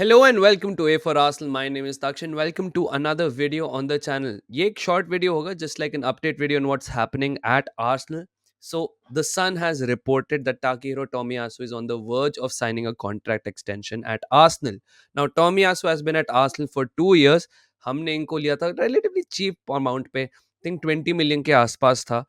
Hello and welcome to A for Arsenal. My name is Daksh and welcome to another video on the channel. ये एक short video होगा, just like an update video on what's happening at Arsenal. So the Sun has reported that Takehiro Tomiyasu is on the verge of signing a contract extension at Arsenal. Now Tomiyasu has been at Arsenal for 2 years. हमने इनको लिया था relatively cheap amount पे. I think 20 million के आसपास था.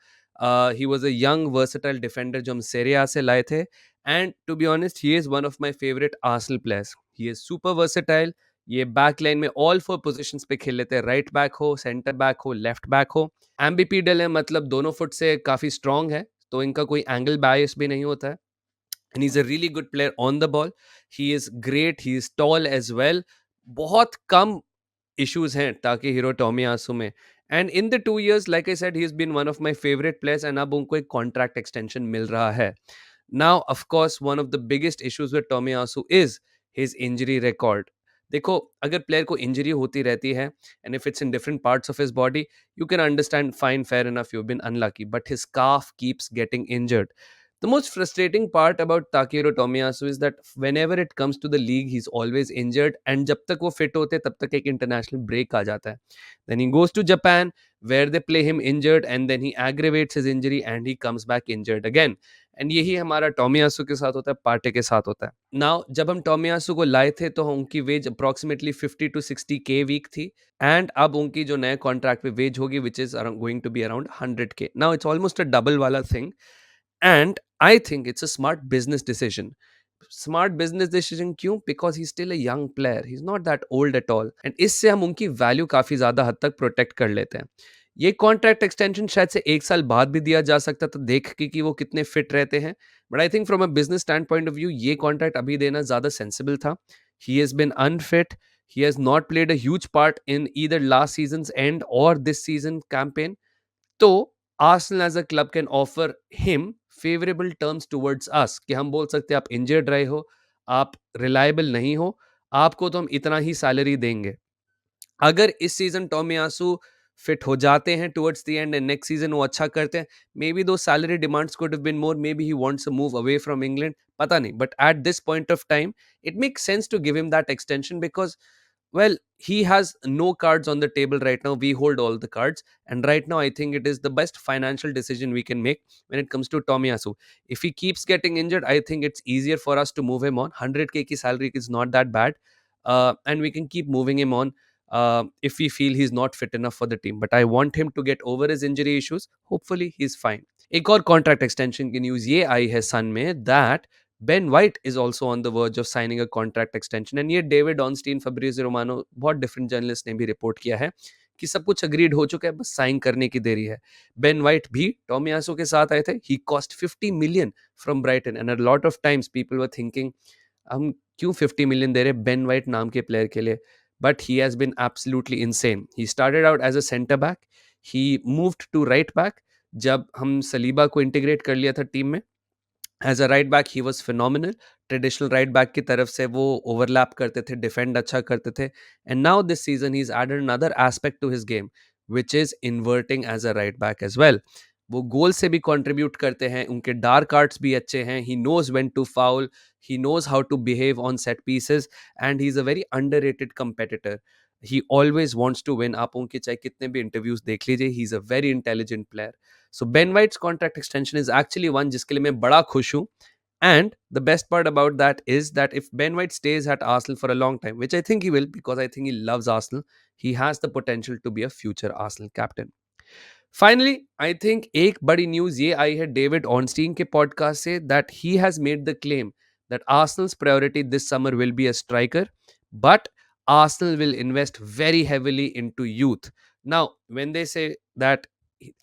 He was a young versatile defender जो हम Serie A से लाए थे. And to be honest, he is one of my favorite Arsenal players. He is super versatile. ये बैक लाइन में ऑल फोर पोजीशंस पे खेल लेते हैं, राइट बैक हो, सेंटर बैक हो, लेफ्ट बैक हो. एम्बीपीडल है, मतलब दोनों फुट से काफी स्ट्रांग है, तो इनका कोई एंगल बायस भी नहीं होता है. And he is a really good player on the ball. He is great, he is tall as well. बहुत कम issues हैं ताकि हीरो टॉमियासू में. And in the 2 years, like I said, he is been one of my favourite players and अब उनको एक contract extension मिल रहा है. Now of course one of the biggest issues with Tomiyasu is his injury record. देखो, अगर player को injury होती रहती है and if it's in different parts of his body, you can understand, fine, fair enough, you been unlucky, but his calf keeps getting injured. The most frustrating part about Takehiro Tomiyasu is that whenever it comes to the league, he's always injured. And जब तक वो fit होते तब तक एक international break आ जाता है. Then he goes to Japan, where they play him injured, and then he aggravates his injury and he comes back injured again. And यही हमारा टॉमियासू के साथ होता है, पार्टे के साथ होता है. नाउ जब हम टॉमियासू को लाए थे तो उनकी wage approximately 50 to 60K week थी. एंड अब उनकी जो नए कॉन्ट्रैक्ट पे वेज होगी, which is going to be around 100K. Now it's almost a double वाला thing. And I think it's a smart business decision. Smart business decision क्यों? Because he's still a young player. He's not that old at all. And इससे हम उनकी value काफी ज्यादा हद तक protect कर लेते हैं. ये कॉन्ट्रैक्ट एक्सटेंशन शायद से 1 साल बाद भी दिया जा सकता था, देख के कि वो कितने फिट रहते हैं. But I think from a business stand point of view ये कॉन्ट्रैक्ट अभी देना ज्यादा सेंसिबल था. ही has bin unfit. He has not played a huge part in either last season's end or this season campaign. तो Arsenal as a club can offer him favourable terms towards us, कि हम बोल सकते हैं आप injured रहे हो, आप रिलायबल नहीं हो, आपको तो हम इतना ही सैलरी देंगे. अगर इस सीजन टॉमियासू फिट हो जाते हैं towards the end and next season वो अच्छा करते हैं, मे बी दो salary demands could have been more, maybe he wants to move away from England, पता नहीं. But at this point of time it makes sense to give him that extension because, well, he has no cards on the table right now. We hold all the cards. And right now, I think it is the best financial decision we can make when it comes to Tomiyasu. If he keeps getting injured, I think it's easier for us to move him on. 100K ki salary is not that bad. And we can keep moving him on if we feel he's not fit enough for the team. But I want him to get over his injury issues. Hopefully, he's fine. एक और contract extension की news ये आई है सन में that Ben white is also on the verge of signing a contract extension. And ये David ऑनस्टीन, Fabrizio Romano, बहुत different journalist ने भी रिपोर्ट किया है कि सब कुछ अग्रीड हो चुका है, बस साइन करने की देरी है. बेन वाइट भी टॉमियासो के साथ आए थे. He cost 50 million from Brighton and a lot of times people were thinking हम क्यों 50 million दे रहे बेन वाइट नाम के प्लेयर के लिए. But he has been absolutely insane. He started out as a centre back, he moved to right back जब हम Saliba को इंटीग्रेट कर लिया था टीम में. As a right back he was phenomenal. Traditional right back की तरफ से वो ओवरलैप करते थे, डिफेंड अच्छा करते थे. And now this season he is added another aspect to his game, which is inverting as a right back as well. वो गोल से भी कंट्रीब्यूट करते हैं, उनके डार्क आर्ट्स भी अच्छे हैं. He knows when to foul, he knows how to behave on set pieces, and he is a very underrated competitor. He always wants to win. आप उनके चाहे कितने भी इंटरव्यूज देख लीजिए, he is a very intelligent player. So Ben White's contract extension is actually one जिसके लिए मैं बड़ा खुश हूँ. And the best part about that is that if Ben White stays at Arsenal for a long time, which I think he will because I think he loves Arsenal, he has the potential to be a future Arsenal captain. Finally, I think एक बड़ी news ये आई है David ऑनस्टीन के podcast से that he has made the claim that Arsenal's priority this summer will be a striker, but Arsenal will invest very heavily into youth. Now, when they say that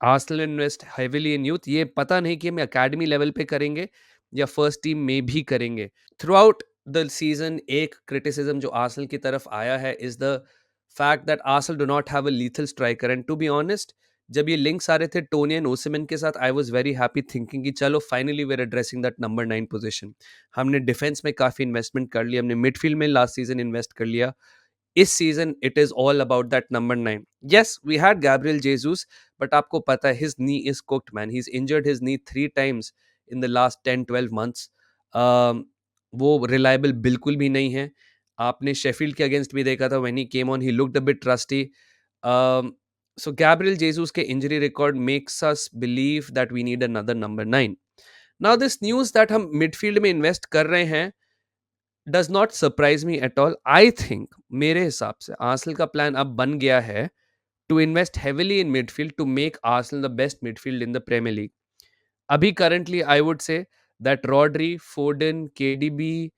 Arsenal invest heavily in youth, ये पता नहीं कि हम academy level पे करेंगे या first team में भी करेंगे. थ्रू आउट द सीजन एक क्रिटिसिज्म जो आर्सेनल की तरफ आया है is the fact that Arsenal do not have a lethal striker. And to be honest, जब ये लिंक्स आ रहे थे टोनी एंड ओसिमन के साथ, I was very happy thinking कि चलो finally we are addressing that number 9 position. हमने डिफेंस में काफी इन्वेस्टमेंट कर लिया, हमने मिडफील्ड में लास्ट सीजन इन्वेस्ट कर लिया. इस season it is all about that number 9. Yes, we had Gabriel Jesus, but आपको पता है his knee is cooked man. He is injured his knee 3 times in the last 10-12 months. वो reliable बिल्कुल भी नहीं है. आपने शेफील्ड के अगेंस्ट भी देखा था, when he came on he looked a bit rusty. So Gabriel Jesus के injury record makes us believe that we need another number 9. Now this news that हम midfield में invest कर रहे हैं does not surprise me at all. I think मेरे हिसाब से Arsenal का प्लान अब बन गया है to invest heavily in midfield to make Arsenal the best midfield in the Premier League. अभी currently I would say that Rodri, Foden, KDB,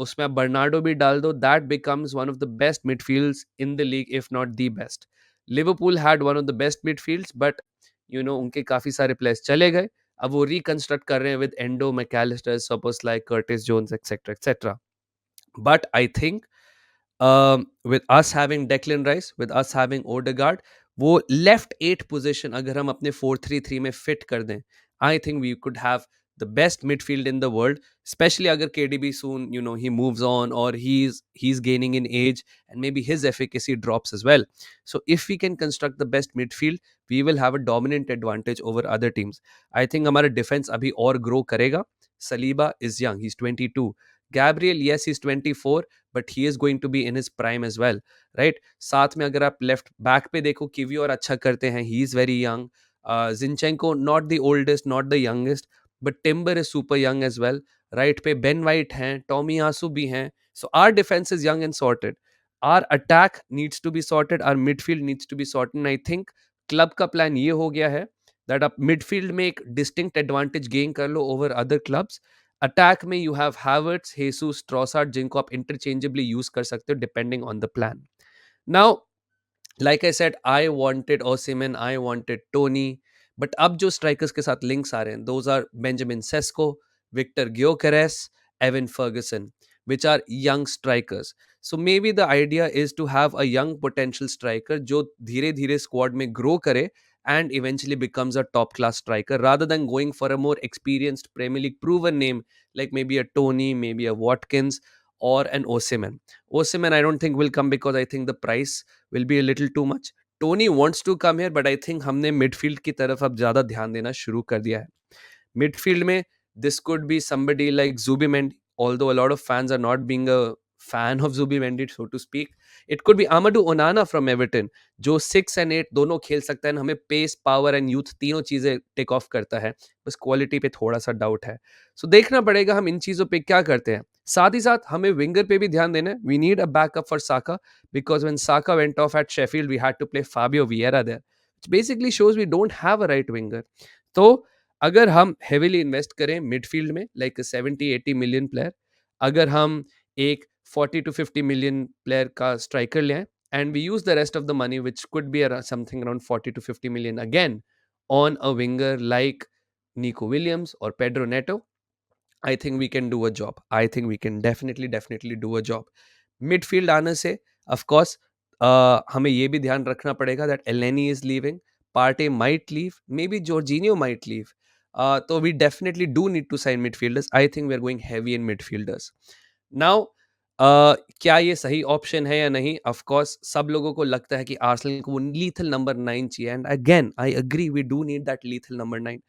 उसमें आप बर्नार्डो भी डाल दो, that becomes one of the best midfields in the league if not the best. Liverpool had one of the best midfields but उनके काफी सारे players चले गए. अब वो रिकंस्ट्रक्ट कर रहे हैं with Endo, Mac Allister, Szoboszlai, Curtis Jones etcetera etcetera. But I think with us having Declan Rice, with us having Odegaard, वो लेफ्ट 8 पोजीशन अगर हम अपने 4-3-3 में फिट कर दें, I think we could have the best midfield in the world, especially agar KDB soon he moves on or he's gaining in age and maybe his efficacy drops as well. So if we can construct the best midfield, we will have a dominant advantage over other teams. I think हमारा defense अभी और grow करेगा. Saliba is young, he's 22. Gabriel, yes, he's 24, but he is going to be in his prime as well, right? साथ में अगर आप left back पे देखो, किवी और अच्छा करते हैं, he is very young. Zinchenko, not the oldest, not the youngest, but Timber is super young as well. Right पे Ben White हैं, Tommy Asu भी हैं. So our defense is young and sorted. Our attack needs to be sorted. Our midfield needs to be sorted. And I think club का plan ये हो गया है that आप midfield में एक distinct advantage gain कर लो over other clubs. अटैक में you have Havertz, Jesus, Trossard, जिनको आप इंटरचेंजेबली यूज कर सकते हो depending on the plan. Now like I said, I wanted Osimhen, I wanted Toney, but अब जो स्ट्राइकर्स के साथ लिंक्स आ रहे हैं, those are Benjamin Sesko, Viktor Gyokeres, Evan Ferguson, which are young strikers. So maybe the idea is to have a young potential striker जो धीरे धीरे squad में grow करे and eventually becomes a top class striker rather than going for a more experienced Premier League proven name like maybe a Tony, maybe a Watkins or an Osimhen. Osimhen I don't think will come because I think the price will be a little too much. Tony wants to come here but I think हमने midfield की तरफ अब ज़्यादा ध्यान देना शुरू कर दिया है. Midfield में this could be somebody like Zubimendi, although a lot of fans are not being a fan of Zubimendi, so to speak. It could be Amadou Onana from Everton, जो 6 and 8 दोनों खेल सकता है. हमें पेस, पावर एंड यूथ तीनों चीज़ें take off करता है. बस क्वालिटी पे थोड़ा सा डाउट है. सो देखना पड़ेगा हम इन चीज़ों पे क्या करते हैं. साथ ही साथ हमें विंगर पे भी ध्यान देना है. We need a backup for Saka because when Saka went off at Sheffield, we had to play Fabio Vieira there, which basically shows we don't have a right winger. तो अगर हम हेविली इन्वेस्ट करें midfield में like 70-80 million player, अगर हम एक 40-50 million player का striker लें and we use the rest of the money which could be something around 40-50 million again on a winger like Nico Williams और Pedro Neto, I think we can do a job. I think we can definitely do a job. Midfield आने से of course हमें ये भी ध्यान रखना पड़ेगा that Elneny is leaving, Partey might leave, maybe Jorginho might leave. तो we definitely do need to sign midfielders. I think we are going heavy in midfielders. Now क्या ये सही ऑप्शन है या नहीं? ऑफ कोर्स सब लोगों को लगता है कि आर्सेनल को लीथल नंबर 9 चाहिए and again I agree we do need that lethal number 9.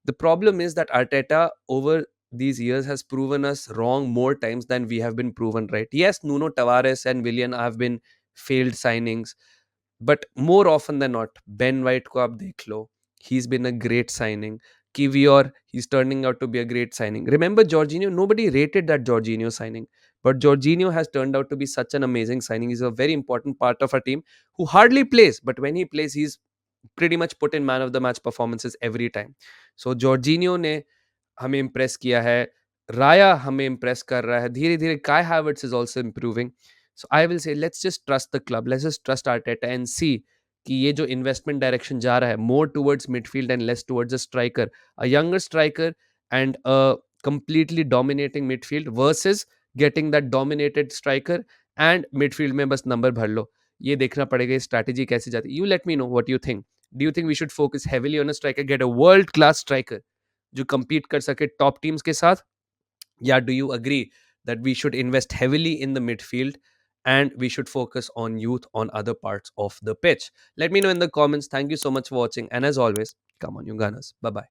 The problem is that Arteta over these years has proven us wrong more times than we have been proven right. Yes, Nuno Tavares and Willian have been failed signings, but more often than not, Ben White ko aap dekh lo. He's been a great signing. Kivior, he's turning out to be a great signing. Remember Jorginho? Nobody rated that Jorginho signing. But Jorginho has turned out to be such an amazing signing. He's a very important part of our team who hardly plays, but when he plays, he's pretty much put in man of the match performances every time. So Jorginho ने हमें impress किया है, राया हमें impress कर रहा है, धीरे धीरे काय Havertz is also improving. So I will say let's just trust the club, let's just trust Arteta and see कि ये जो इन्वेस्टमेंट डायरेक्शन जा रहा है more towards midfield and less towards a striker, a younger striker and a completely dominating midfield versus getting that dominated striker and midfield में बस number भर लो. ये देखना पड़ेगा ये स्ट्रैटेजी कैसे जाती है. You let me know what you think. Do you think we should focus heavily on a striker, get a world class striker जो compete कर सके टॉप टीम्स के साथ, या do you agree that we should invest heavily in the midfield and we should focus on youth on other parts of the pitch? Let me know in the comments. Thank you so much for watching and as always, come on you Gunners. Bye bye.